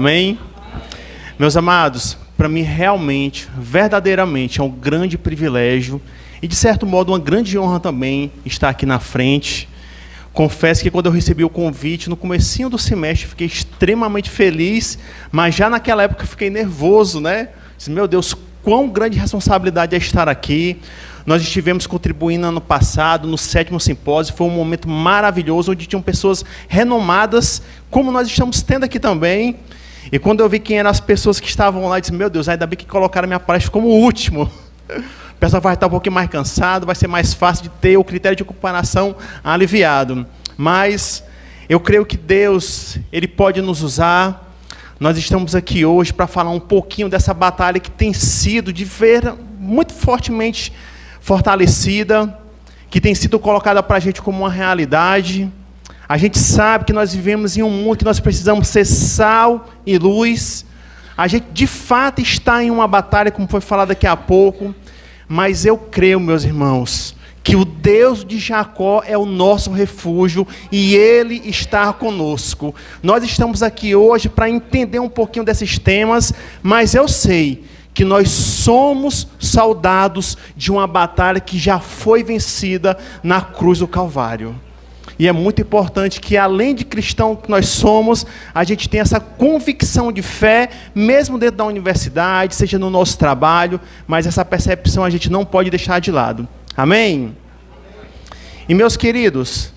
Amém? Meus amados, para mim realmente, verdadeiramente, é um grande privilégio e de certo modo uma grande honra também estar aqui na frente. Confesso que quando eu recebi o convite, no comecinho do semestre, fiquei extremamente feliz, mas já naquela época fiquei nervoso, né? Disse, meu Deus, quão grande responsabilidade é estar aqui. Nós estivemos contribuindo ano passado, no 7º simpósio, foi um momento maravilhoso, onde tinham pessoas renomadas, como nós estamos tendo aqui também. E quando eu vi quem eram as pessoas que estavam lá, eu disse, meu Deus, ainda bem que colocaram a minha palestra como último. O pessoal vai estar um pouquinho mais cansado, vai ser mais fácil de ter o critério de comparação aliviado. Mas eu creio que Deus, Ele pode nos usar. Nós estamos aqui hoje para falar um pouquinho dessa batalha que tem sido, de ver, muito fortemente fortalecida, que tem sido colocada para a gente como uma realidade. A gente sabe que nós vivemos em um mundo que nós precisamos ser sal e luz. A gente, de fato, está em uma batalha, como foi falado daqui a pouco. Mas eu creio, meus irmãos, que o Deus de Jacó é o nosso refúgio e Ele está conosco. Nós estamos aqui hoje para entender um pouquinho desses temas, mas eu sei que nós somos soldados de uma batalha que já foi vencida na cruz do Calvário. E é muito importante que, além de cristão que nós somos, a gente tenha essa convicção de fé, mesmo dentro da universidade, seja no nosso trabalho, mas essa percepção a gente não pode deixar de lado. Amém? E meus queridos,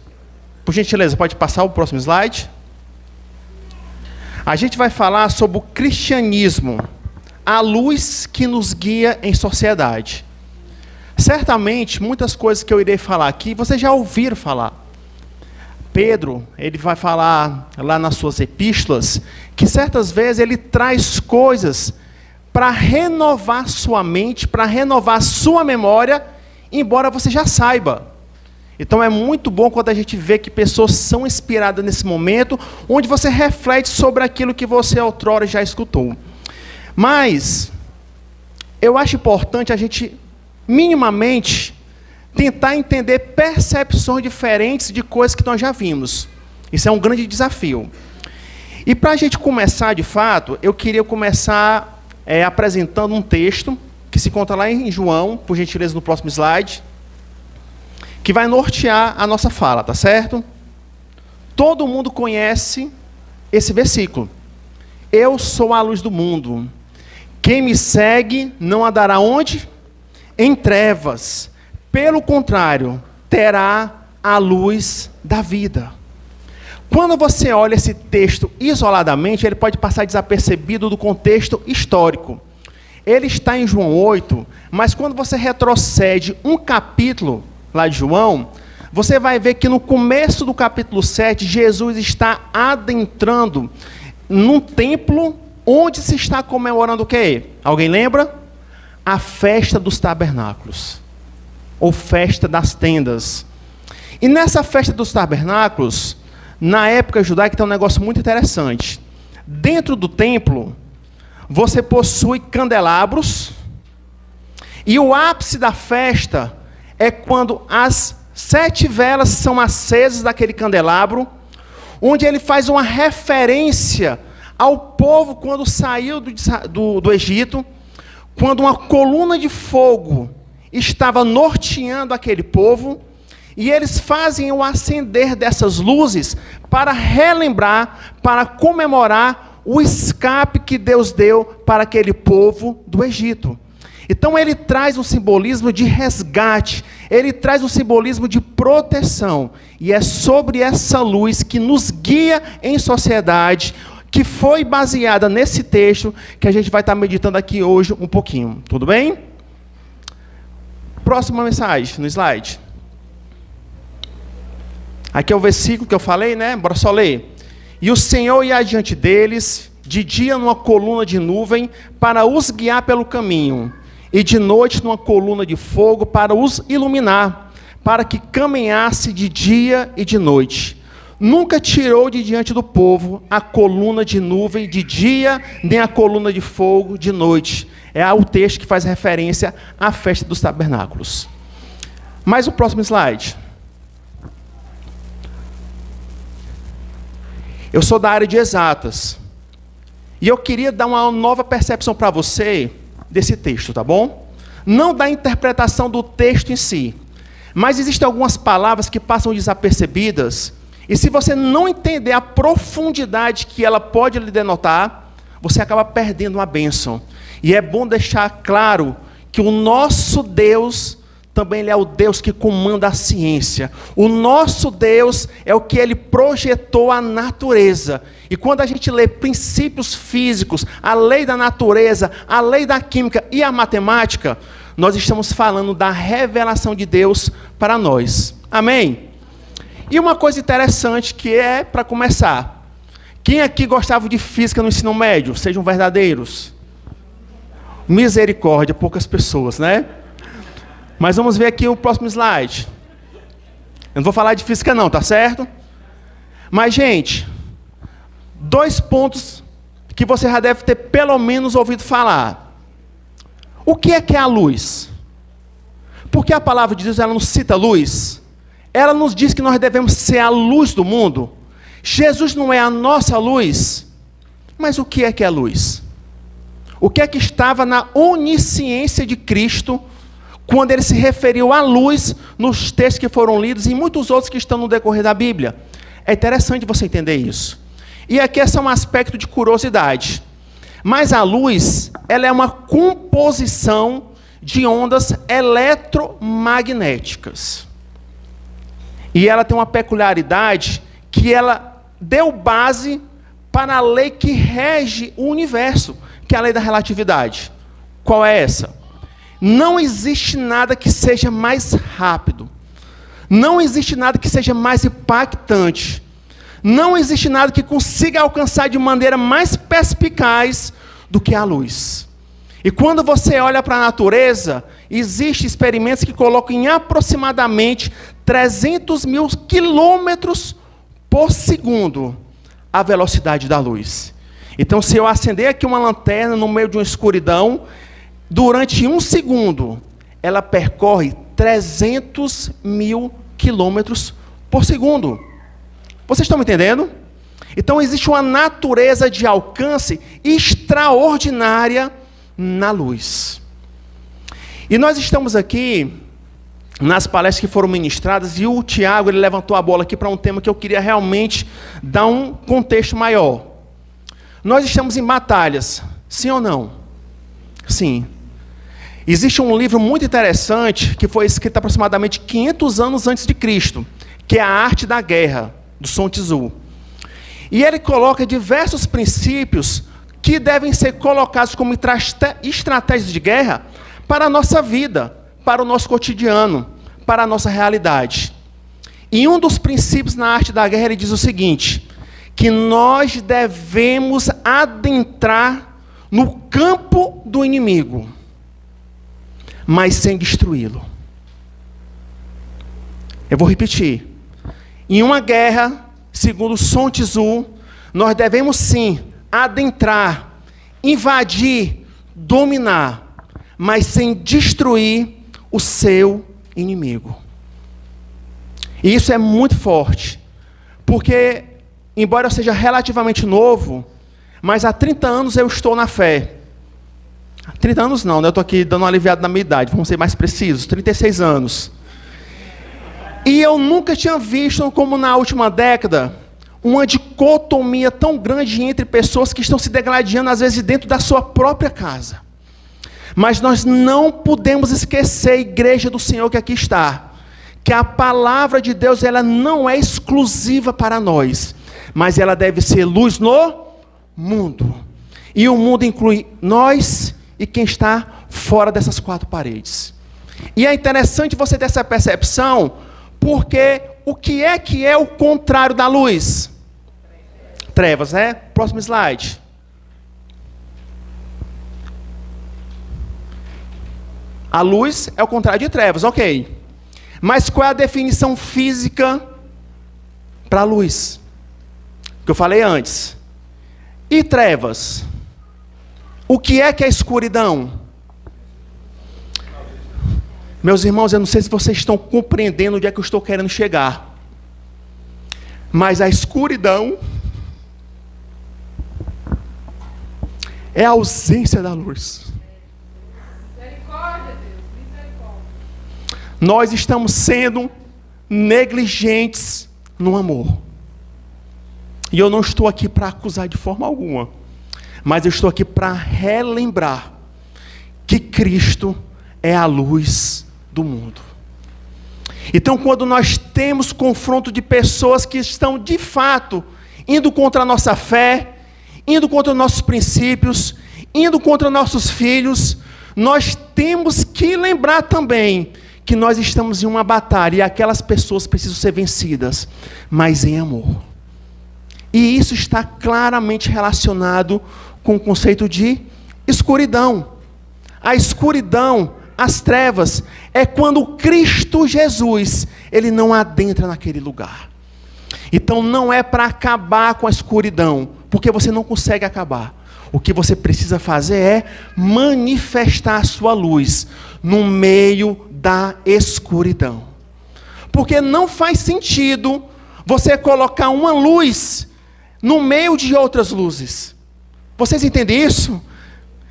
por gentileza, pode passar o próximo slide? A gente vai falar sobre o cristianismo, a luz que nos guia em sociedade. Certamente, muitas coisas que eu irei falar aqui, vocês já ouviram falar. Pedro, ele vai falar lá nas suas epístolas, que certas vezes ele traz coisas para renovar sua mente, para renovar sua memória, embora você já saiba. Então é muito bom quando a gente vê que pessoas são inspiradas nesse momento, onde você reflete sobre aquilo que você outrora já escutou. Mas eu acho importante a gente, minimamente, tentar entender percepções diferentes de coisas que nós já vimos. Isso é um grande desafio. E para a gente começar, de fato, eu queria começar apresentando um texto que se encontra lá em João, por gentileza, no próximo slide, que vai nortear a nossa fala, tá certo? Todo mundo conhece esse versículo. Eu sou a luz do mundo. Quem me segue não andará onde? Em trevas. Pelo contrário, terá a luz da vida. Quando você olha esse texto isoladamente, ele pode passar desapercebido do contexto histórico. Ele está em João 8, mas quando você retrocede um capítulo lá de João, você vai ver que no começo do capítulo 7, Jesus está adentrando num templo onde se está comemorando o quê? Alguém lembra? A festa dos tabernáculos. Ou festa das tendas. E nessa festa dos tabernáculos, na época judaica, tem um negócio muito interessante. Dentro do templo, você possui candelabros, e o ápice da festa é quando as 7 velas são acesas daquele candelabro, onde ele faz uma referência ao povo quando saiu do Egito, quando uma coluna de fogo estava norteando aquele povo, e eles fazem o acender dessas luzes para relembrar, para comemorar o escape que Deus deu para aquele povo do Egito. Então ele traz um simbolismo de resgate, ele traz um simbolismo de proteção, e é sobre essa luz que nos guia em sociedade, que foi baseada nesse texto, que a gente vai estar meditando aqui hoje um pouquinho. Tudo bem? Próxima mensagem, no slide. Aqui é o versículo que eu falei, né? Bora só ler. E o Senhor ia adiante deles, de dia numa coluna de nuvem, para os guiar pelo caminho, e de noite numa coluna de fogo, para os iluminar, para que caminhasse de dia e de noite. Nunca tirou de diante do povo a coluna de nuvem de dia, nem a coluna de fogo de noite. É o texto que faz referência à festa dos tabernáculos. Mais o próximo slide. Eu sou da área de exatas. E eu queria dar uma nova percepção para você desse texto, tá bom? Não da interpretação do texto em si, mas existem algumas palavras que passam desapercebidas, e se você não entender a profundidade que ela pode lhe denotar, você acaba perdendo uma bênção. E é bom deixar claro que o nosso Deus também ele é o Deus que comanda a ciência. O nosso Deus é o que ele projetou a natureza. E quando a gente lê princípios físicos, a lei da natureza, a lei da química e a matemática, nós estamos falando da revelação de Deus para nós. Amém? E uma coisa interessante que é, para começar, quem aqui gostava de física no ensino médio? Sejam verdadeiros. Misericórdia, poucas pessoas, né? Mas vamos ver aqui o próximo slide. Eu não vou falar de física não, tá certo? Mas, gente, 2 pontos que você já deve ter pelo menos ouvido falar. O que é a luz? Porque a palavra de Deus, ela nos cita a luz. Ela nos diz que nós devemos ser a luz do mundo. Jesus não é a nossa luz. Mas o que é a luz? O que é que estava na onisciência de Cristo quando ele se referiu à luz nos textos que foram lidos e muitos outros que estão no decorrer da Bíblia? É interessante você entender isso. E aqui é só um aspecto de curiosidade. Mas a luz, ela é uma composição de ondas eletromagnéticas. E ela tem uma peculiaridade que ela deu base para a lei que rege o universo, que é a lei da relatividade. Qual é essa? Não existe nada que seja mais rápido. Não existe nada que seja mais impactante. Não existe nada que consiga alcançar de maneira mais perspicaz do que a luz. E quando você olha para a natureza, existem experimentos que colocam em aproximadamente 300 mil quilômetros por segundo a velocidade da luz. Então, se eu acender aqui uma lanterna no meio de uma escuridão, durante 1 segundo, ela percorre 300 mil quilômetros por segundo. Vocês estão me entendendo? Então, existe uma natureza de alcance extraordinária na luz. E nós estamos aqui nas palestras que foram ministradas, e o Tiago ele levantou a bola aqui para um tema que eu queria realmente dar um contexto maior. Nós estamos em batalhas, sim ou não? Sim. Existe um livro muito interessante que foi escrito aproximadamente 500 anos antes de Cristo, que é A Arte da Guerra, do Sun Tzu. E ele coloca diversos princípios que devem ser colocados como estratégias de guerra para a nossa vida, para o nosso cotidiano, para a nossa realidade. E um dos princípios na arte da guerra, ele diz o seguinte, que nós devemos adentrar no campo do inimigo, mas sem destruí-lo. Eu vou repetir. Em uma guerra, segundo Sun Tzu, nós devemos sim adentrar, invadir, dominar, mas sem destruir o seu inimigo. E isso é muito forte, porque, embora eu seja relativamente novo, mas há 30 anos eu estou na fé. 30 anos não, né? Eu estou aqui dando uma aliviada na minha idade, vamos ser mais precisos, 36 anos. E eu nunca tinha visto, como na última década, uma dicotomia tão grande entre pessoas que estão se degladiando, às vezes, dentro da sua própria casa. Mas nós não podemos esquecer, igreja do Senhor que aqui está, que a palavra de Deus ela não é exclusiva para nós, mas ela deve ser luz no mundo. E o mundo inclui nós e quem está fora dessas 4 paredes. E é interessante você ter essa percepção, porque o que é o contrário da luz? Trevas, né? Próximo slide. A luz é o contrário de trevas, ok. Mas qual é a definição física para a luz? Que eu falei antes. E trevas? O que é a escuridão? Meus irmãos, eu não sei se vocês estão compreendendo onde é que eu estou querendo chegar. Mas a escuridão É a ausência da luz. Misericórdia, Deus, misericórdia. Nós estamos sendo negligentes no amor. E eu não estou aqui para acusar de forma alguma, mas eu estou aqui para relembrar que Cristo é a luz do mundo. Então, quando nós temos confronto de pessoas que estão de fato indo contra a nossa fé, indo contra os nossos princípios, indo contra nossos filhos, nós temos que lembrar também que nós estamos em uma batalha e aquelas pessoas precisam ser vencidas, mas em amor. E isso está claramente relacionado com o conceito de escuridão. A escuridão, as trevas, é quando Cristo Jesus, ele não adentra naquele lugar. Então não é para acabar com a escuridão, porque você não consegue acabar. O que você precisa fazer é manifestar a sua luz no meio da escuridão. Porque não faz sentido você colocar uma luz no meio de outras luzes. Vocês entendem isso?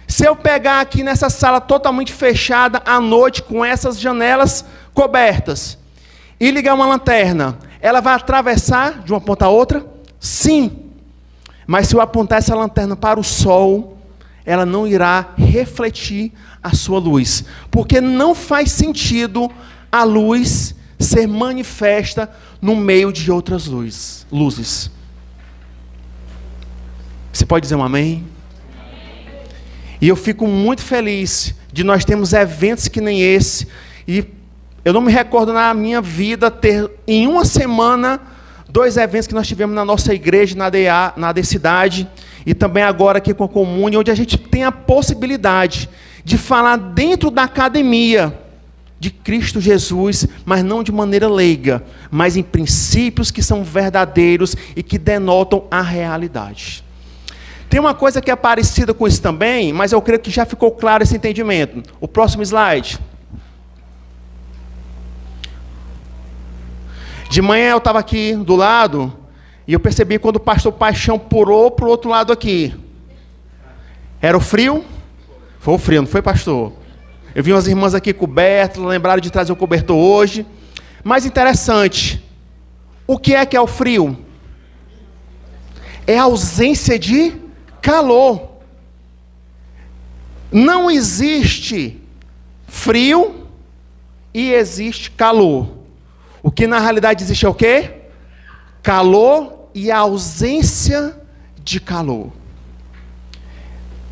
Se eu pegar aqui nessa sala totalmente fechada à noite, com essas janelas cobertas, e ligar uma lanterna, ela vai atravessar de uma ponta a outra? Sim. Mas se eu apontar essa lanterna para o sol, ela não irá refletir a sua luz. Porque não faz sentido a luz ser manifesta no meio de outras luzes. Você pode dizer um amém? E eu fico muito feliz de nós termos eventos que nem esse. E eu não me recordo na minha vida ter, em uma semana, 2 eventos que nós tivemos na nossa igreja, na AD Cidade, e também agora aqui com a Comune, onde a gente tem a possibilidade de falar dentro da academia de Cristo Jesus, mas não de maneira leiga, mas em princípios que são verdadeiros e que denotam a realidade. Tem uma coisa que é parecida com isso também, mas eu creio que já ficou claro esse entendimento. O próximo slide. De manhã eu estava aqui do lado, e eu percebi quando o pastor Paixão pulou para o outro lado aqui. Era o frio? Foi o frio, não foi, pastor? Eu vi umas irmãs aqui cobertas, lembraram de trazer o cobertor hoje. Mas interessante, o que é o frio? É a ausência de calor. Não existe frio e existe calor. O que na realidade existe é o quê? Calor e a ausência de calor.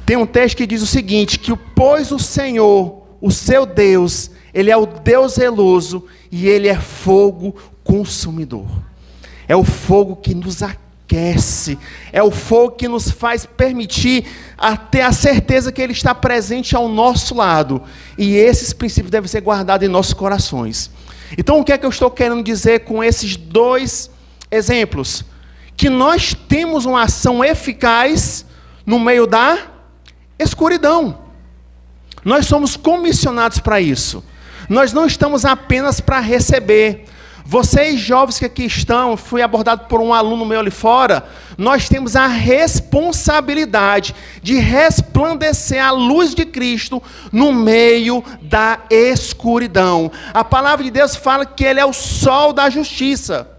Tem um texto que diz o seguinte, que pois o Senhor, o seu Deus, ele é o Deus zeloso e ele é fogo consumidor. É o fogo que nos aquece, é o fogo que nos faz permitir ter a certeza que ele está presente ao nosso lado. E esses princípios devem ser guardados em nossos corações. Então, o que é que eu estou querendo dizer com esses 2 exemplos? Que nós temos uma ação eficaz no meio da escuridão. Nós somos comissionados para isso. Nós não estamos apenas para receber. Vocês jovens que aqui estão, fui abordado por um aluno meu ali fora, nós temos a responsabilidade de resplandecer a luz de Cristo no meio da escuridão. A palavra de Deus fala que Ele é o sol da justiça.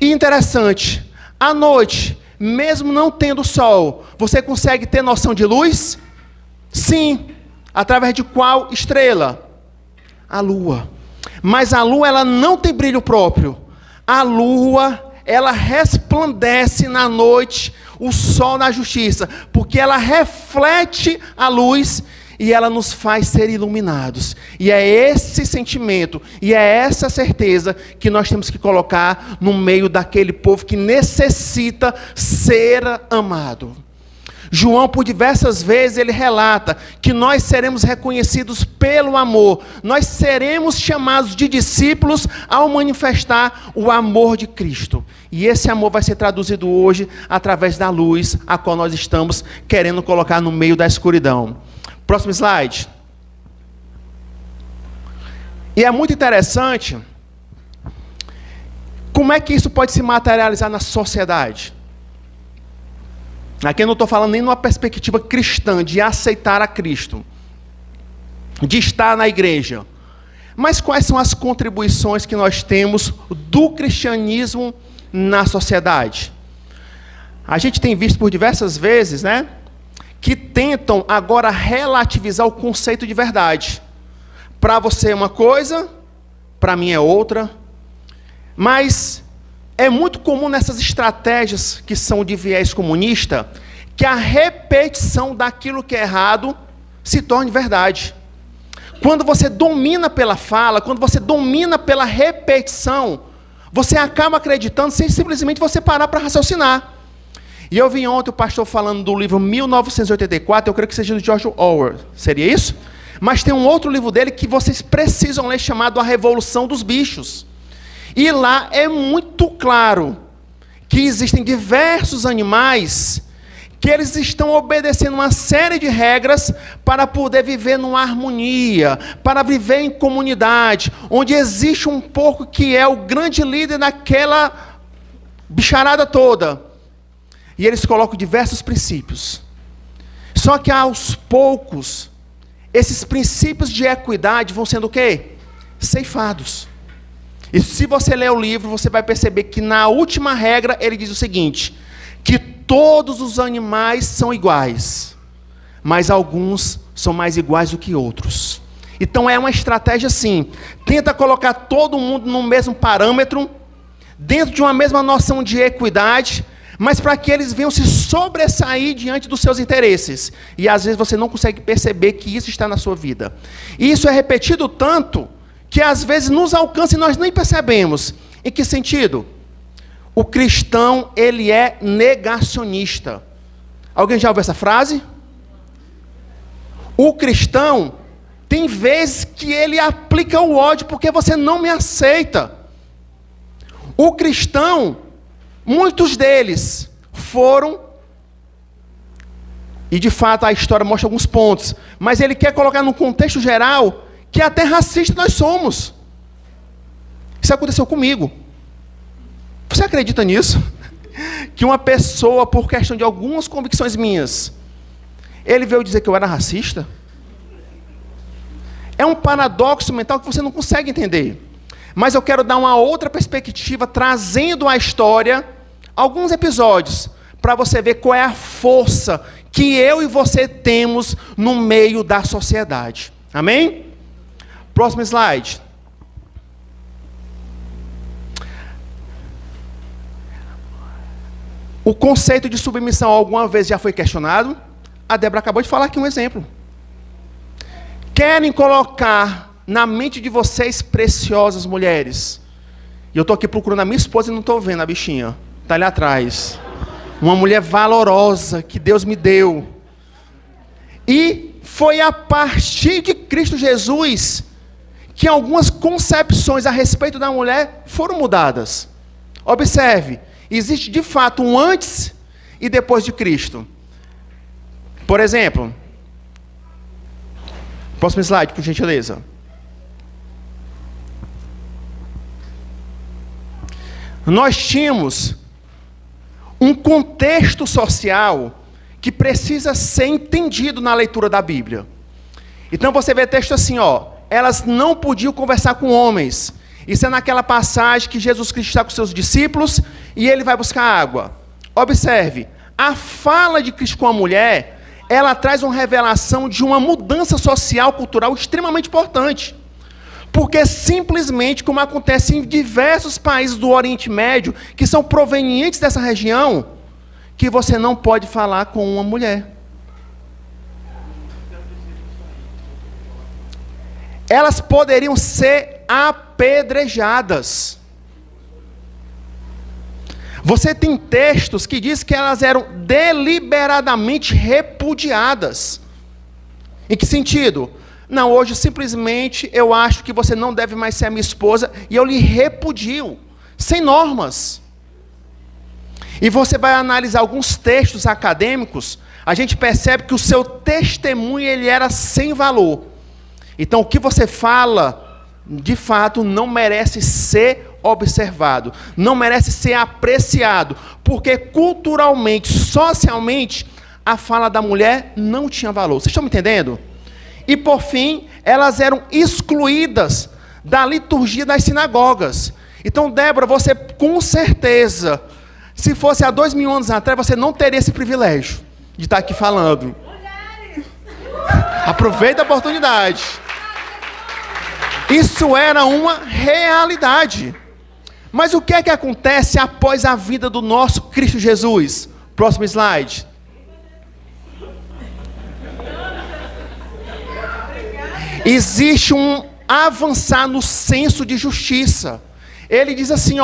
E interessante, à noite, mesmo não tendo sol, você consegue ter noção de luz? Sim. Através de qual estrela? A lua. Mas a lua, ela não tem brilho próprio. A lua, ela resplandece na noite, o sol na justiça, porque ela reflete a luz e ela nos faz ser iluminados. E é esse sentimento, e é essa certeza que nós temos que colocar no meio daquele povo que necessita ser amado. João, por diversas vezes, ele relata que nós seremos reconhecidos pelo amor. Nós seremos chamados de discípulos ao manifestar o amor de Cristo. E esse amor vai ser traduzido hoje através da luz, a qual nós estamos querendo colocar no meio da escuridão. Próximo slide. E é muito interessante como é que isso pode se materializar na sociedade. Aqui eu não estou falando nem numa perspectiva cristã, de aceitar a Cristo, de estar na igreja. Mas quais são as contribuições que nós temos do cristianismo na sociedade? A gente tem visto por diversas vezes, né, que tentam agora relativizar o conceito de verdade. Para você é uma coisa, para mim é outra. Mas é muito comum nessas estratégias que são de viés comunista, que a repetição daquilo que é errado se torne verdade. Quando você domina pela fala, quando você domina pela repetição, você acaba acreditando sem simplesmente você parar para raciocinar. E eu vi ontem o pastor falando do livro 1984, eu creio que seja do George Orwell, seria isso? Mas tem um outro livro dele que vocês precisam ler, chamado A Revolução dos Bichos. E lá é muito claro que existem diversos animais que eles estão obedecendo uma série de regras para poder viver numa harmonia, para viver em comunidade, onde existe um porco que é o grande líder daquela bicharada toda. E eles colocam diversos princípios. Só que aos poucos, esses princípios de equidade vão sendo o quê? Ceifados. E se você ler o livro, você vai perceber que na última regra ele diz o seguinte: que todos os animais são iguais, mas alguns são mais iguais do que outros. Então é uma estratégia assim, tenta colocar todo mundo no mesmo parâmetro, dentro de uma mesma noção de equidade, mas para que eles venham se sobressair diante dos seus interesses. E às vezes você não consegue perceber que isso está na sua vida. E isso é repetido tanto, que às vezes nos alcança e nós nem percebemos. Em que sentido? O cristão, ele é negacionista. Alguém já ouviu essa frase? O cristão, tem vezes que ele aplica o ódio, porque você não me aceita. O cristão, muitos deles foram, e de fato a história mostra alguns pontos, mas ele quer colocar num contexto geral, que até racista nós somos. Isso aconteceu comigo. Você acredita nisso? Que uma pessoa, por questão de algumas convicções minhas, ele veio dizer que eu era racista? É um paradoxo mental que você não consegue entender. Mas eu quero dar uma outra perspectiva, trazendo à história alguns episódios, para você ver qual é a força que eu e você temos no meio da sociedade. Amém? Próximo slide. O conceito de submissão alguma vez já foi questionado? A Débora acabou de falar aqui um exemplo. Querem colocar na mente de vocês, preciosas mulheres, e eu estou aqui procurando a minha esposa e não estou vendo a bichinha, está ali atrás. Uma mulher valorosa que Deus me deu. E foi a partir de Cristo Jesus que algumas concepções a respeito da mulher foram mudadas. Observe, existe de fato um antes e depois de Cristo. Por exemplo, próximo slide, por gentileza. Nós tínhamos um contexto social que precisa ser entendido na leitura da Bíblia. Então você vê texto assim, ó, elas não podiam conversar com homens. Isso é naquela passagem que Jesus Cristo está com seus discípulos e ele vai buscar água. Observe, a fala de Cristo com a mulher, ela traz uma revelação de uma mudança social, cultural extremamente importante. Porque simplesmente, como acontece em diversos países do Oriente Médio, que são provenientes dessa região, que você não pode falar com uma mulher. Elas poderiam ser apedrejadas. Você tem textos que diz que elas eram deliberadamente repudiadas. Em que sentido? Não, hoje simplesmente eu acho que você não deve mais ser a minha esposa e eu lhe repudio, sem normas. E você vai analisar alguns textos acadêmicos, a gente percebe que o seu testemunho ele era sem valor. Então o que você fala, de fato, não merece ser observado, não merece ser apreciado, porque culturalmente, socialmente, a fala da mulher não tinha valor. Vocês estão me entendendo? E por fim, elas eram excluídas da liturgia das sinagogas. Então, Débora, você com certeza, se fosse há 2000 anos atrás, você não teria esse privilégio de estar aqui falando. Aproveita a oportunidade. Isso era uma realidade. Mas o que é que acontece após a vida do nosso Cristo Jesus? Próximo slide. Existe um avançar no senso de justiça. Ele diz assim,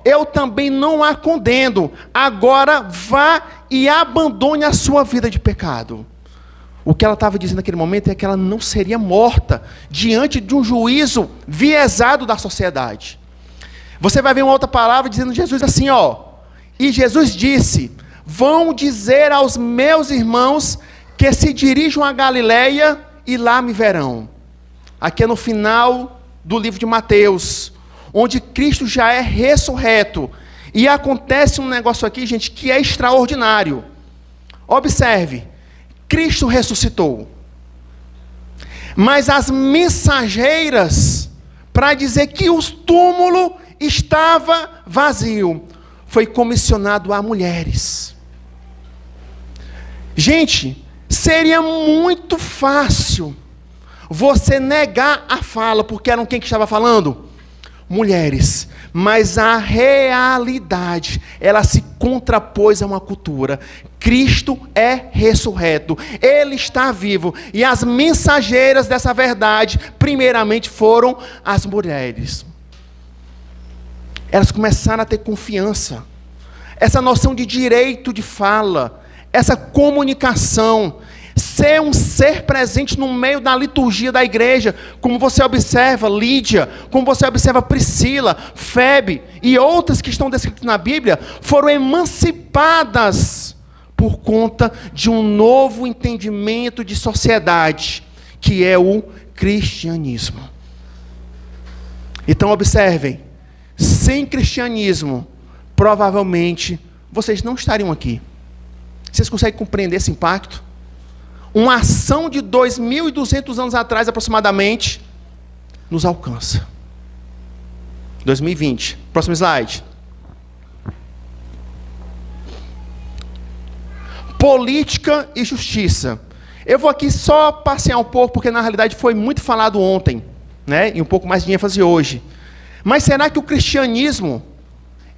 eu também não a condeno, agora vá e abandone a sua vida de pecado. O que ela estava dizendo naquele momento é que ela não seria morta diante de um juízo viesado da sociedade. Você vai ver uma outra palavra dizendo Jesus assim, e Jesus disse, vão dizer aos meus irmãos que se dirijam a Galileia e lá me verão. Aqui é no final do livro de Mateus, onde Cristo já é ressurreto. E acontece um negócio aqui, gente, que é extraordinário. Observe, Cristo ressuscitou. Mas as mensageiras, para dizer que o túmulo estava vazio, foi comissionado a mulheres. Gente, seria muito fácil você negar a fala, porque eram quem que estava falando? Mulheres. Mas a realidade, ela se contrapôs a uma cultura. Cristo é ressurreto, Ele está vivo, e as mensageiras dessa verdade, primeiramente foram as mulheres. Elas começaram a ter confiança, essa noção de direito de fala, essa comunicação, ser um ser presente no meio da liturgia da igreja, como você observa Lídia, como você observa Priscila, Febe e outras que estão descritas na Bíblia, foram emancipadas por conta de um novo entendimento de sociedade, que é o cristianismo. Então observem, sem cristianismo, provavelmente vocês não estariam aqui. Vocês conseguem compreender esse impacto? Uma ação de 2.200 anos atrás, aproximadamente, nos alcança. 2020. Próximo slide. Política e justiça. Eu vou aqui só passear um pouco, porque na realidade foi muito falado ontem, né? E um pouco mais de ênfase hoje. Mas será que o cristianismo,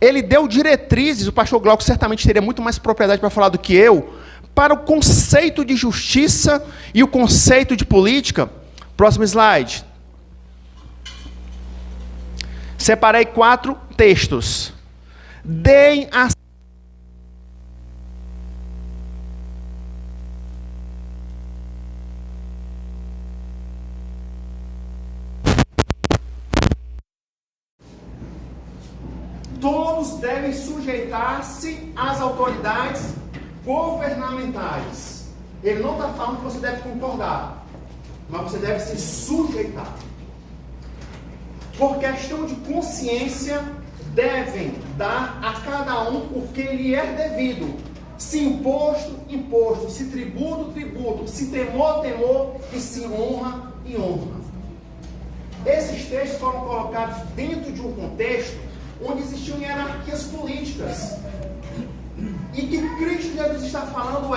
ele deu diretrizes, o pastor Glauco certamente teria muito mais propriedade para falar do que eu, para o conceito de justiça e o conceito de política? Próximo slide. Separei 4 textos. Deem a todos devem sujeitar-se às autoridades governamentais. Ele não está falando que você deve concordar, mas você deve se sujeitar. Por questão de consciência, devem dar a cada um o que lhe é devido. Se imposto, imposto. Se tributo, tributo. Se temor, temor. E se honra, e honra. Esses textos foram colocados dentro de um contexto onde existiam hierarquias políticas. E que Cristo Jesus está falando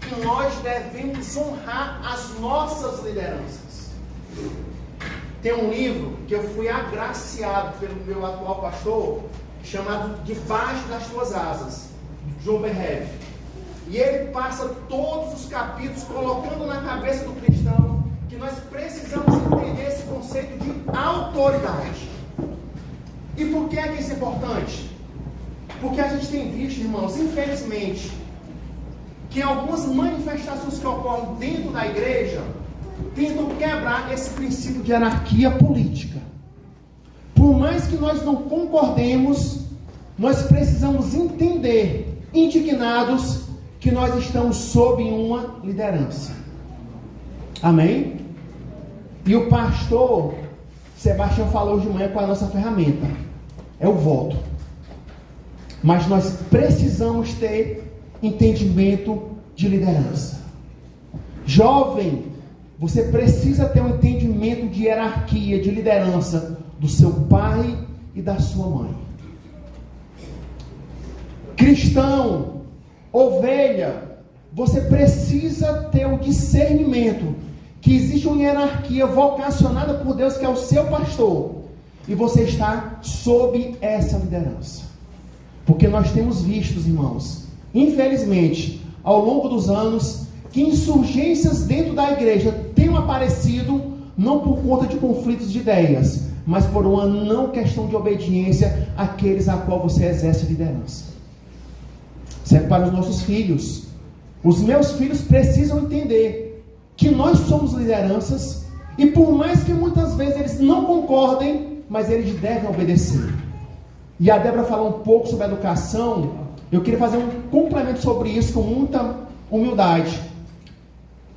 que nós devemos honrar as nossas lideranças. Tem um livro que eu fui agraciado pelo meu atual pastor, chamado Debaixo das Tuas Asas, John Berrev. E ele passa todos os capítulos colocando na cabeça do cristão que nós precisamos entender esse conceito de autoridade. E por que é que isso é importante? Porque a gente tem visto, irmãos, infelizmente, que algumas manifestações que ocorrem dentro da igreja tentam quebrar esse princípio de hierarquia política. Por mais que nós não concordemos, nós precisamos entender, indignados, que nós estamos sob uma liderança. Amém? E o pastor Sebastião falou hoje de manhã com a nossa ferramenta. é o voto. Mas nós precisamos ter entendimento de liderança. Jovem, você precisa ter um entendimento de hierarquia, de liderança do seu pai e da sua mãe. Cristão, ovelha, você precisa ter o discernimento que existe uma hierarquia vocacionada por Deus, que é o seu pastor, e você está sob essa liderança. Porque nós temos visto, irmãos, infelizmente, ao longo dos anos, que insurgências dentro da igreja tenham aparecido, não por conta de conflitos de ideias, mas por uma não questão de obediência àqueles a qual você exerce liderança. Serve para os nossos filhos. Os meus filhos precisam entender que nós somos lideranças, e por mais que muitas vezes eles não concordem, mas eles devem obedecer. E a Débora falou um pouco sobre a educação. Eu queria fazer um complemento sobre isso com muita humildade.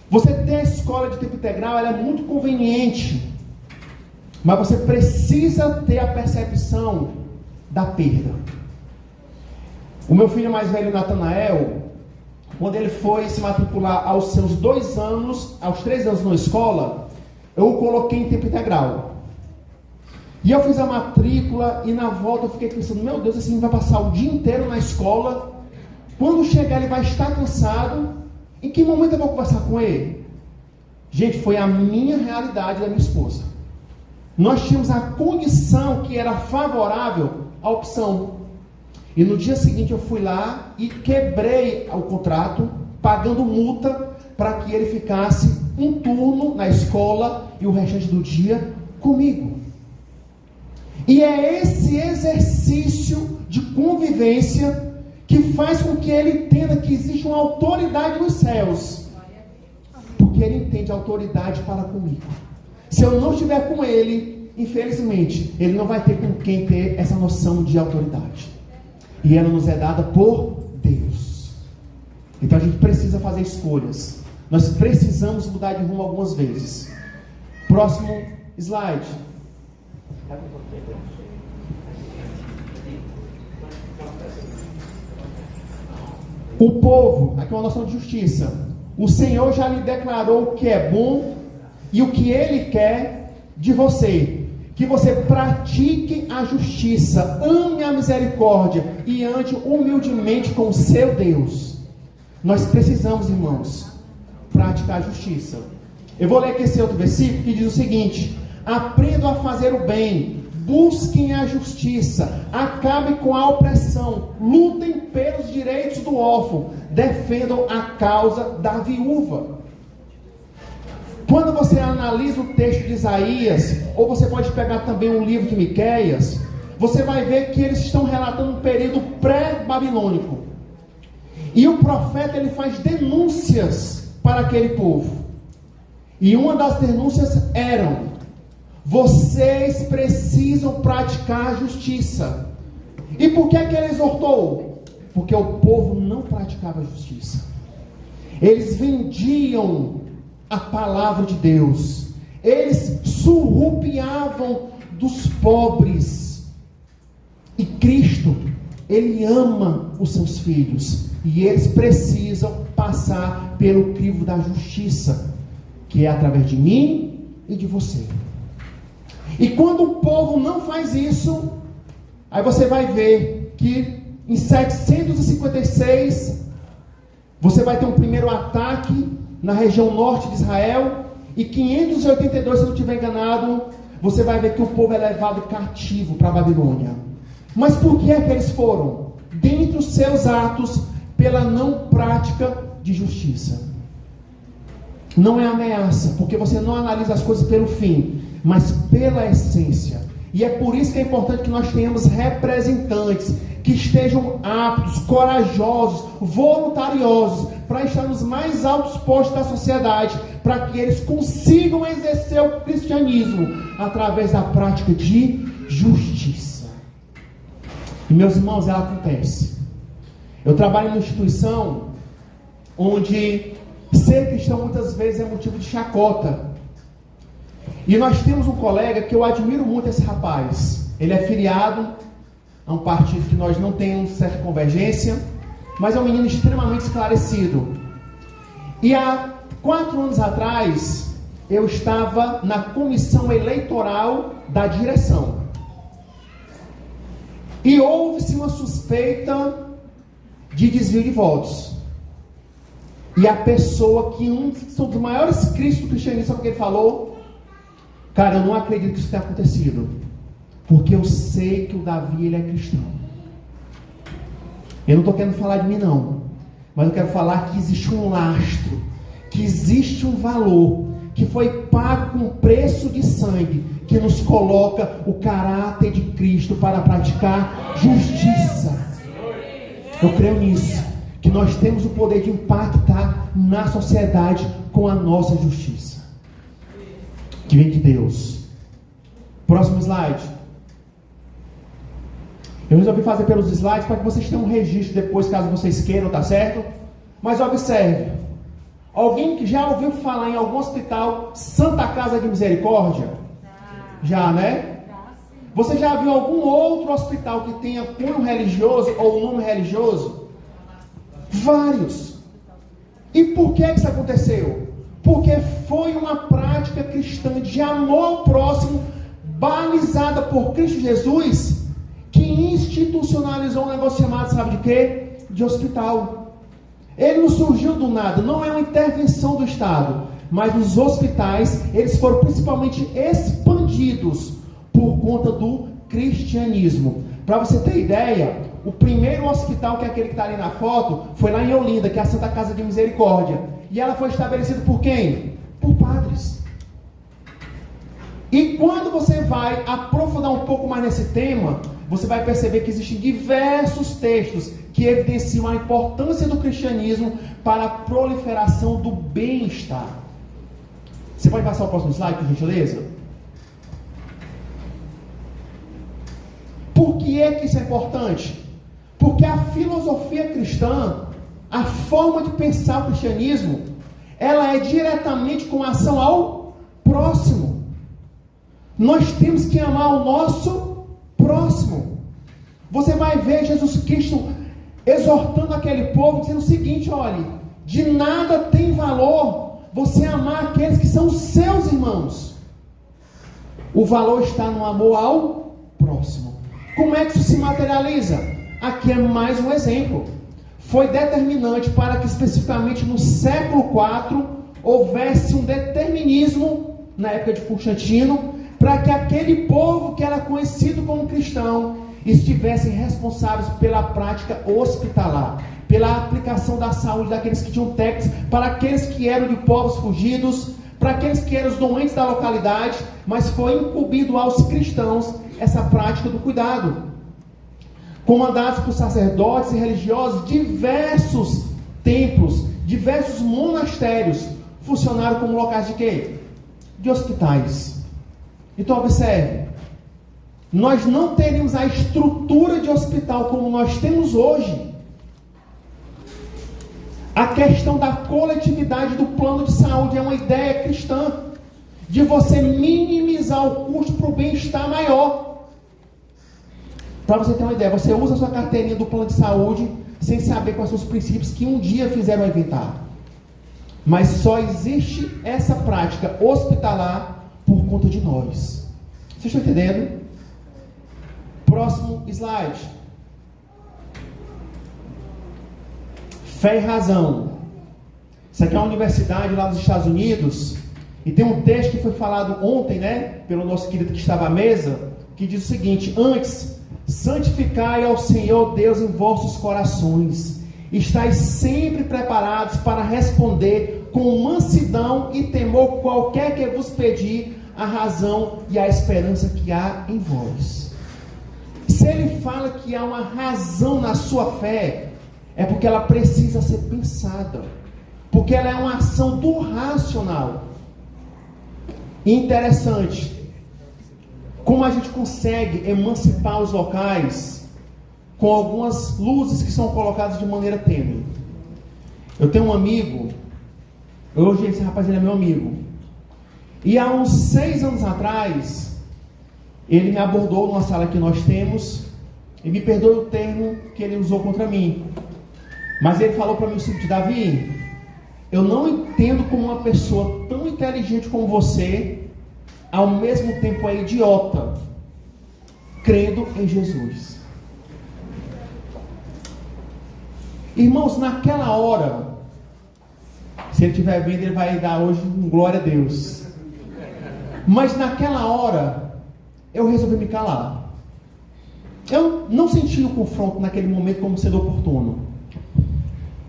Você ter a escola de tempo integral, ela é muito conveniente, mas você precisa ter a percepção da perda. O meu filho mais velho, Natanael, quando ele foi se matricular aos seus 2 anos, aos 3 anos na escola, eu o coloquei em tempo integral. E eu fiz a matrícula e na volta eu fiquei pensando, meu Deus, esse menino vai passar o dia inteiro na escola. Quando chegar ele vai estar cansado. Em que momento eu vou conversar com ele? Gente, foi a minha realidade da minha esposa. Nós tínhamos a condição que era favorável à opção. E no dia seguinte eu fui lá e quebrei o contrato, pagando multa para que ele ficasse um turno na escola e o restante do dia comigo. E é esse exercício de convivência que faz com que ele entenda que existe uma autoridade nos céus. Porque ele entende a autoridade para comigo. Se eu não estiver com ele, infelizmente, ele não vai ter com quem ter essa noção de autoridade. E ela nos é dada por Deus. Então a gente precisa fazer escolhas. Nós precisamos mudar de rumo algumas vezes. Próximo slide. O povo, aqui é uma noção de justiça. O Senhor já lhe declarou o que é bom e o que Ele quer de você. Que você pratique a justiça, ame a misericórdia e ande humildemente com o seu Deus. Nós precisamos, irmãos, praticar a justiça. Eu vou ler aqui esse outro versículo que diz o seguinte: aprendam a fazer o bem, busquem a justiça, acabem com a opressão, lutem pelos direitos do órfão, defendam a causa da viúva. Quando você analisa o texto de Isaías, ou você pode pegar também um livro de Miqueias, você vai ver que eles estão relatando um período pré-babilônico. E o profeta ele faz denúncias para aquele povo. E uma das denúncias eram: vocês precisam praticar a justiça. E por que ele exortou? Porque o povo não praticava a justiça. Eles vendiam a palavra de Deus. Eles surrupiavam dos pobres. E Cristo, Ele ama os seus filhos. E eles precisam passar pelo crivo da justiça, que é através de mim e de você. E quando o povo não faz isso, aí você vai ver que em 756 você vai ter um primeiro ataque na região norte de Israel, e 582, se eu não estiver enganado, você vai ver que o povo é levado cativo para a Babilônia. Mas por que é que eles foram? Dentre os seus atos, pela não prática de justiça. Não é ameaça, porque você não analisa as coisas pelo fim, mas pela essência. E é por isso que é importante que nós tenhamos representantes que estejam aptos, corajosos, voluntariosos, para estar nos mais altos postos da sociedade, para que eles consigam exercer o cristianismo através da prática de justiça. E meus irmãos, ela acontece. Eu trabalho em uma instituição onde ser cristão muitas vezes é motivo de chacota. E nós temos um colega que eu admiro muito, esse rapaz. Ele é filiado é um partido que nós não temos certa convergência, mas é um menino extremamente esclarecido. E há 4 anos atrás, eu estava na comissão eleitoral da direção. E houve-se uma suspeita de desvio de votos. E a pessoa que um dos maiores críticos do cristianismo, sabe o que ele falou? Cara, eu não acredito que isso tenha acontecido, porque eu sei que o Davi, ele é cristão. Eu não estou querendo falar de mim não, mas eu quero falar que existe um lastro, que existe um valor, que foi pago com preço de sangue, que nos coloca o caráter de Cristo para praticar justiça. Eu creio nisso, que nós temos o poder de impactar na sociedade com a nossa justiça, que vem de Deus. Próximo slide. Eu resolvi fazer pelos slides para que vocês tenham um registro depois, caso vocês queiram, tá certo? Mas observe, alguém que já ouviu falar em algum hospital Santa Casa de Misericórdia? Já, né? Você já viu algum outro hospital que tenha cunho religioso ou nome religioso? Vários. E por que isso aconteceu? Porque foi uma prática cristã de amor ao próximo, balizada por Cristo Jesus, que institucionalizou um negócio chamado, sabe de quê? De hospital. Ele não surgiu do nada, não é uma intervenção do Estado, mas os hospitais, eles foram principalmente expandidos por conta do cristianismo. Para você ter ideia, o primeiro hospital, que é aquele que está ali na foto, foi lá em Olinda, que é a Santa Casa de Misericórdia. E ela foi estabelecida por quem? Por padres. E quando você vai aprofundar um pouco mais nesse tema, você vai perceber que existem diversos textos que evidenciam a importância do cristianismo para a proliferação do bem-estar. Você pode passar o próximo slide, por gentileza? Por que é que isso é importante? Porque a filosofia cristã, a forma de pensar o cristianismo, ela é diretamente com ação ao próximo. Nós temos que amar o nosso próximo. Você vai ver Jesus Cristo exortando aquele povo, dizendo o seguinte: olha, de nada tem valor você amar aqueles que são seus irmãos. O valor está no amor ao próximo. Como é que isso se materializa? Aqui é mais um exemplo. Foi determinante para que especificamente no século IV houvesse um determinismo, na época de Constantino, para que aquele povo que era conhecido como cristão estivessem responsáveis pela prática hospitalar, pela aplicação da saúde daqueles que tinham técnicas, para aqueles que eram de povos fugidos, para aqueles que eram os doentes da localidade, mas foi incumbido aos cristãos essa prática do cuidado. Comandados por sacerdotes e religiosos, diversos templos, diversos monastérios funcionaram como locais de quê? De hospitais. Então observe, nós não teríamos a estrutura de hospital como nós temos hoje. A questão da coletividade do plano de saúde é uma ideia cristã, de você minimizar o custo para o bem-estar maior. Para você ter uma ideia, você usa a sua carteirinha do plano de saúde sem saber quais são os princípios que um dia fizeram inventar. Mas só existe essa prática hospitalar por conta de nós. Vocês estão entendendo? Próximo slide. Fé e razão. Isso aqui é uma universidade lá nos Estados Unidos. E tem um texto que foi falado ontem, né? Pelo nosso querido que estava à mesa, que diz o seguinte: antes, santificai ao Senhor Deus em vossos corações. Estais sempre preparados para responder com mansidão e temor qualquer que vos pedir a razão e a esperança que há em vós. Se ele fala que há uma razão na sua fé, é porque ela precisa ser pensada, porque ela é uma ação do racional. Interessante como a gente consegue emancipar os locais com algumas luzes que são colocadas de maneira tênue. Eu tenho um amigo, hoje esse rapaz ele é meu amigo, e há uns 6 anos atrás ele me abordou numa sala que nós temos E me perdoe o termo que ele usou contra mim. Mas ele falou para mim o seguinte: Davi, eu não entendo como uma pessoa tão inteligente como você, ao mesmo tempo é idiota, crendo em Jesus. Irmãos, naquela hora, se ele estiver vendo, ele vai dar hoje um glória a Deus. Mas naquela hora, eu resolvi me calar. Eu não senti o confronto naquele momento como sendo oportuno.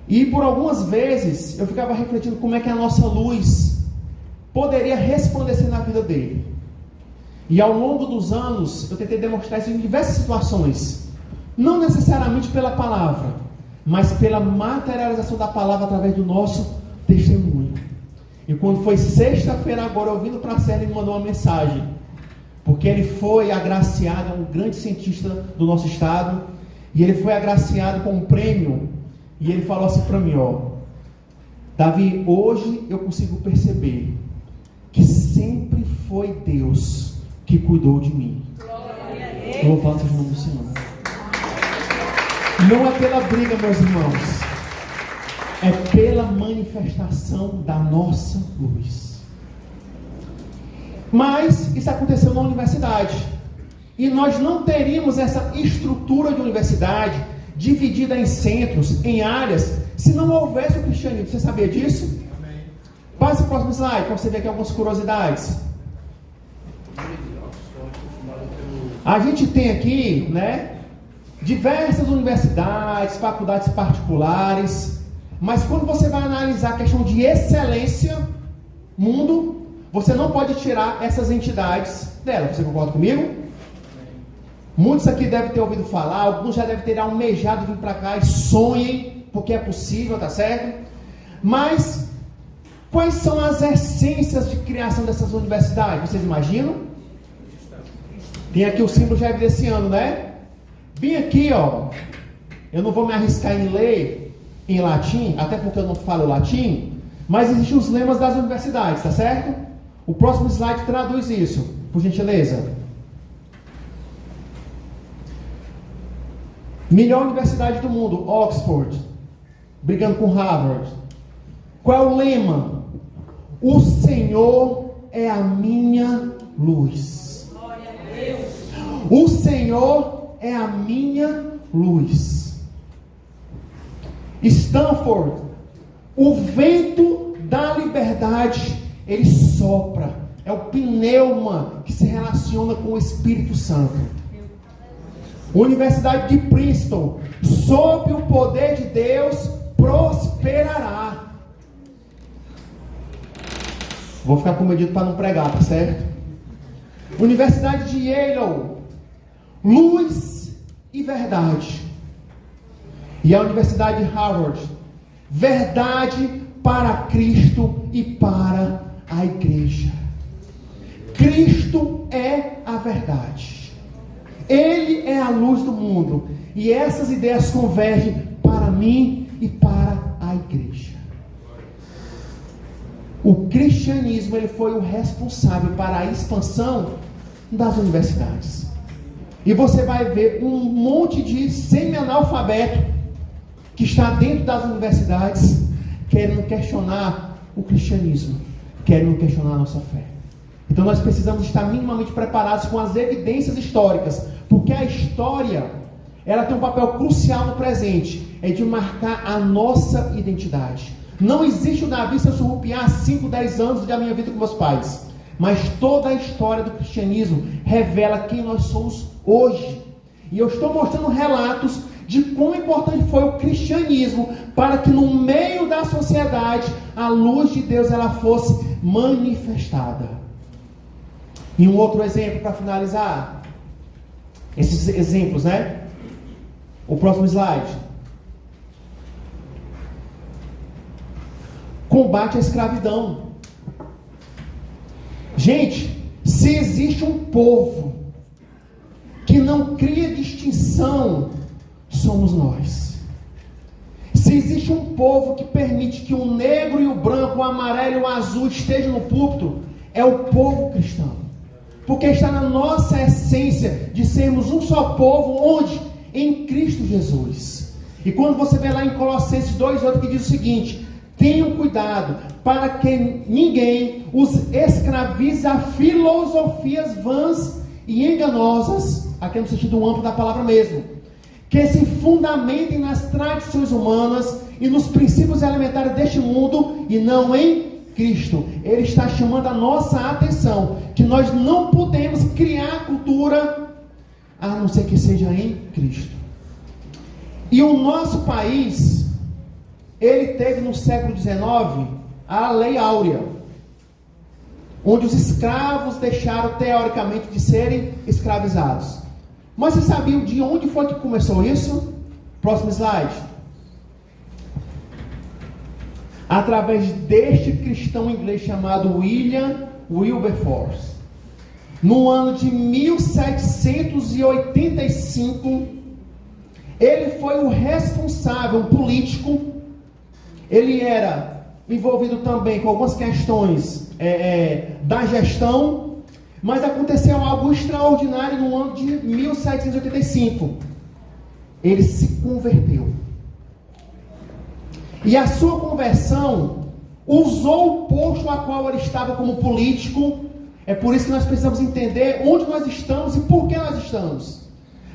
E por algumas vezes, eu ficava refletindo como é que a nossa luz poderia resplandecer na vida dele. E ao longo dos anos, eu tentei demonstrar isso em diversas situações. Não necessariamente pela palavra, mas pela materialização da palavra através do nosso testemunho. E quando foi sexta-feira agora, eu vindo para a Serra, ele me mandou uma mensagem. Porque ele foi agraciado, é um grande cientista do nosso estado, e ele foi agraciado com um prêmio, e ele falou assim para mim, Davi, hoje eu consigo perceber que sempre foi Deus que cuidou de mim. Louvado seja o nome do Senhor. Não é pela briga, meus irmãos, é pela manifestação da nossa luz. Mas isso aconteceu na universidade. E nós não teríamos essa estrutura de universidade dividida em centros, em áreas, se não houvesse o cristianismo. Você sabia disso? Amém. Passe o próximo slide para você ver aqui algumas curiosidades. A gente tem aqui, diversas universidades, faculdades particulares, mas quando você vai analisar a questão de excelência, mundo, você não pode tirar essas entidades dela. Você concorda comigo? Muitos aqui devem ter ouvido falar, alguns já devem ter almejado vir para cá e sonhem, porque é possível, tá certo? Mas, quais são as essências de criação dessas universidades? Vocês imaginam? Tem aqui o símbolo já evidenciando, Bem aqui, eu não vou me arriscar em ler em latim, até porque eu não falo latim, mas existem os lemas das universidades, tá certo? O próximo slide traduz isso, por gentileza. Melhor universidade do mundo, Oxford, brigando com Harvard. Qual é o lema? O Senhor é a minha luz. Glória a Deus. O Senhor é a minha luz. Stanford, o vento da liberdade, ele sopra. É o pneuma que se relaciona com o Espírito Santo. Universidade de Princeton, sob o poder de Deus, prosperará. Vou ficar comedido para não pregar, tá certo? Universidade de Yale, luz e verdade. E a Universidade de Harvard, verdade para Cristo e para a igreja. Cristo é a verdade. Ele é a luz do mundo. E essas ideias convergem para mim e para a igreja. O cristianismo, ele foi o responsável para a expansão das universidades. E você vai ver um monte de semi-analfabeto que está dentro das universidades querendo questionar o cristianismo, querendo questionar a nossa fé. Então nós precisamos estar minimamente preparados com as evidências históricas, porque a história, ela tem um papel crucial no presente, é de marcar a nossa identidade. Não existe o Davi se eu surrupiar 5, 10 anos da minha vida com meus pais, mas toda a história do cristianismo revela quem nós somos hoje. E eu estou mostrando relatos de quão importante foi o cristianismo para que no meio da sociedade a luz de Deus ela fosse manifestada. E um outro exemplo para finalizar esses exemplos, O próximo slide. Combate à escravidão. Gente, se existe um povo que não cria distinção, somos nós. Se existe um povo que permite que o negro e o branco, o amarelo e o azul estejam no púlpito, é o povo cristão. Porque está na nossa essência de sermos um só povo, onde em Cristo Jesus. E quando você vê lá em Colossenses 2:8 que diz o seguinte: tenham cuidado para que ninguém os escravize a filosofias vãs e enganosas, aqui no sentido amplo da palavra mesmo, que se fundamentem nas tradições humanas e nos princípios elementares deste mundo e não em Cristo. Ele está chamando a nossa atenção que nós não podemos criar cultura a não ser que seja em Cristo. E o nosso país, ele teve no século XIX a Lei Áurea, onde os escravos deixaram teoricamente de serem escravizados. Mas vocês sabiam de onde foi que começou isso? Próximo slide. Através deste cristão inglês chamado William Wilberforce. No ano de 1785, ele foi o responsável, um político. Ele era envolvido também com algumas questões da gestão, mas aconteceu algo extraordinário no ano de 1785. Ele se converteu. E a sua conversão usou o posto a qual ele estava como político. É por isso que nós precisamos entender onde nós estamos e por que nós estamos.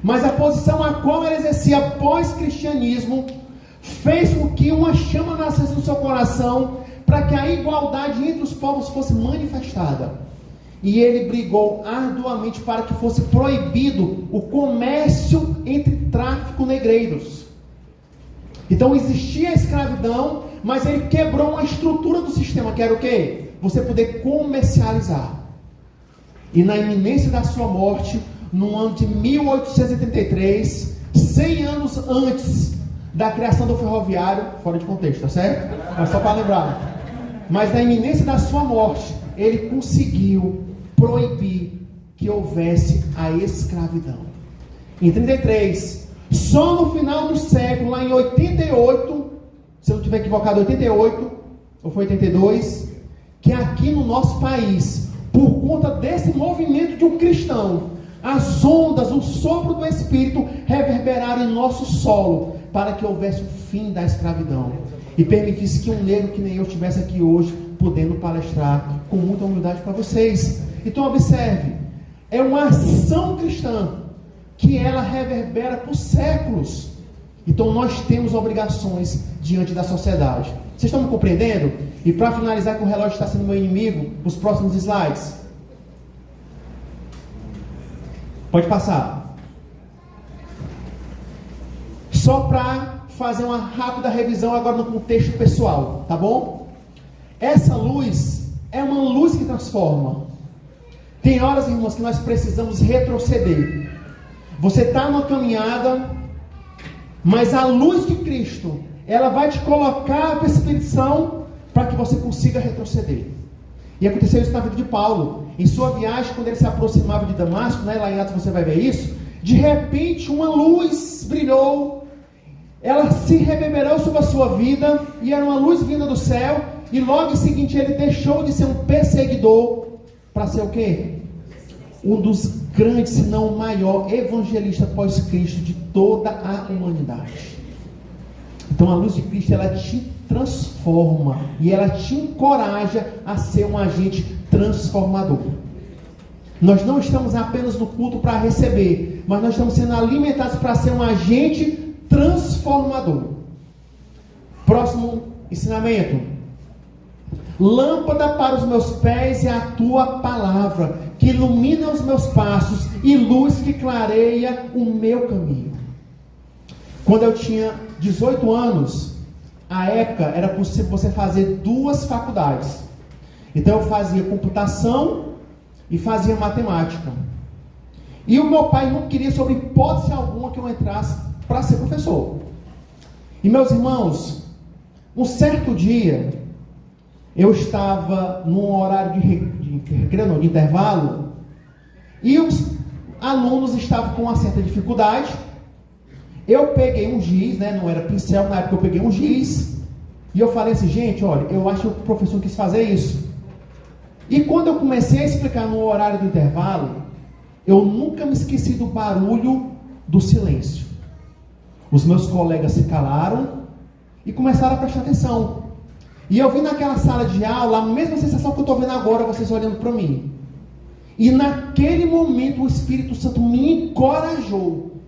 Mas a posição a qual ele exercia pós-cristianismo fez com que uma chama nascesse no seu coração para que a igualdade entre os povos fosse manifestada. E ele brigou arduamente para que fosse proibido o comércio entre tráfico negreiros. Então existia a escravidão, mas ele quebrou uma estrutura do sistema, que era o quê? Você poder comercializar. E na iminência da sua morte, no ano de 1883, 100 anos antes da criação do ferroviário, fora de contexto, tá certo? Mas só para lembrar. Mas na iminência da sua morte, ele conseguiu proibir que houvesse a escravidão. Em 33, só no final do século, lá em 88, se eu não estiver equivocado, 88, ou foi 82, que aqui no nosso país, por conta desse movimento de um cristão, as ondas, o sopro do Espírito reverberaram em nosso solo, para que houvesse o fim da escravidão, e permitisse que um negro que nem eu estivesse aqui hoje, podendo palestrar com muita humildade para vocês. Então observe, é uma ação cristã, que ela reverbera por séculos. Então nós temos obrigações diante da sociedade. Vocês estão me compreendendo? E para finalizar, que o relógio está sendo meu inimigo, os próximos slides. Pode passar. Só para fazer uma rápida revisão agora no contexto pessoal, tá bom? Essa luz é uma luz que transforma. Tem horas, irmãos, que nós precisamos retroceder. Você está numa caminhada, mas a luz de Cristo, ela vai te colocar a percepção para que você consiga retroceder. E aconteceu isso na vida de Paulo. Em sua viagem, quando ele se aproximava de Damasco, lá em Atos você vai ver isso, de repente uma luz brilhou, ela se reverberou sobre a sua vida, e era uma luz vinda do céu, e logo em seguinte ele deixou de ser um perseguidor, para ser o quê? Um dos grandes, se não o maior evangelista pós-Cristo de toda a humanidade. Então a luz de Cristo, ela te transforma e ela te encoraja a ser um agente transformador. Nós não estamos apenas no culto para receber, mas nós estamos sendo alimentados para ser um agente transformador. Próximo ensinamento: lâmpada para os meus pés é a tua palavra, que ilumina os meus passos, e luz que clareia o meu caminho. Quando eu tinha 18 anos, a época era possível você fazer 2 faculdades. Então eu fazia computação e fazia matemática. E o meu pai não queria, sob hipótese alguma, que eu entrasse para ser professor. E meus irmãos, um certo dia, eu estava num horário de intervalo, e os alunos estavam com uma certa dificuldade. Eu peguei um giz, não era pincel, na época eu peguei um giz, e eu falei assim: gente, olha, eu acho que o professor quis fazer isso. E quando eu comecei a explicar no horário do intervalo, eu nunca me esqueci do barulho do silêncio. Os meus colegas se calaram e começaram a prestar atenção. E eu vi naquela sala de aula a mesma sensação que eu estou vendo agora, vocês olhando para mim. E naquele momento o Espírito Santo me encorajou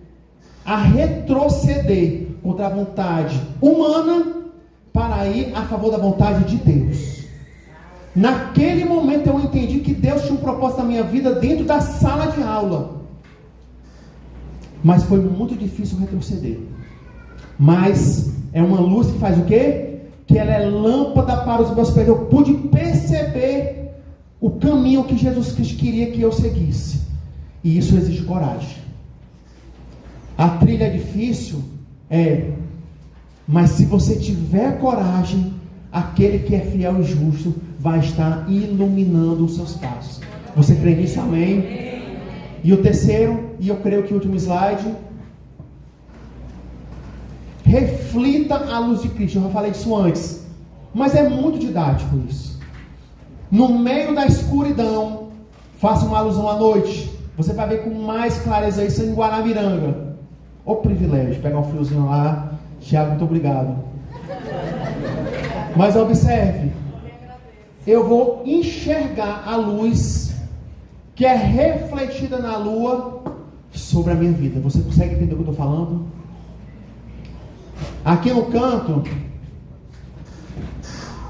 a retroceder contra a vontade humana para ir a favor da vontade de Deus. Naquele momento eu entendi que Deus tinha um propósito na minha vida dentro da sala de aula. Mas foi muito difícil retroceder. Mas é uma luz que faz o quê? Que ela é lâmpada para os meus pés. Eu pude perceber o caminho que Jesus Cristo queria que eu seguisse. E isso exige coragem. A trilha é difícil? É. Mas se você tiver coragem, aquele que é fiel e justo vai estar iluminando os seus passos. Você crê nisso? Amém? E o terceiro, e eu creio que o último slide. Reflita a luz de Cristo. Eu já falei disso antes. Mas é muito didático isso. No meio da escuridão, faça uma alusão à noite. Você vai ver com mais clareza isso em Guaramiranga. O privilégio, pegar um friozinho lá. Tiago, muito obrigado. Mas observe, eu vou enxergar a luz que é refletida na lua sobre a minha vida. Você consegue entender o que eu estou falando? Aqui no canto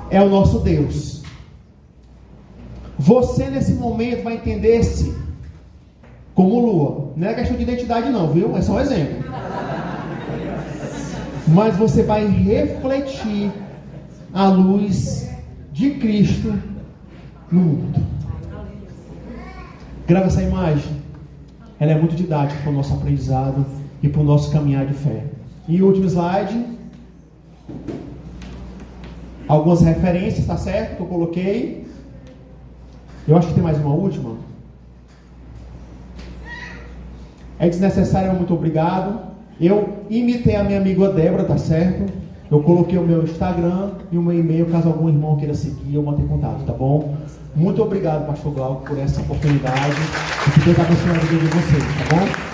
é o nosso Deus. Você nesse momento vai entender-se como lua. Não é questão de identidade não, viu? É só um exemplo. Mas você vai refletir a luz de Cristo no mundo. Grava essa imagem. Ela é muito didática para o nosso aprendizado e para o nosso caminhar de fé. E o último slide. Algumas referências, tá certo? Que eu coloquei. Eu acho que tem mais uma última. É desnecessário, muito obrigado. Eu imitei a minha amiga Débora, tá certo? Eu coloquei o meu Instagram e o meu e-mail, caso algum irmão queira seguir, eu manter contato, tá bom? Muito obrigado, pastor Glauco, por essa oportunidade. E que Deus abençoe a vida de vocês, tá bom?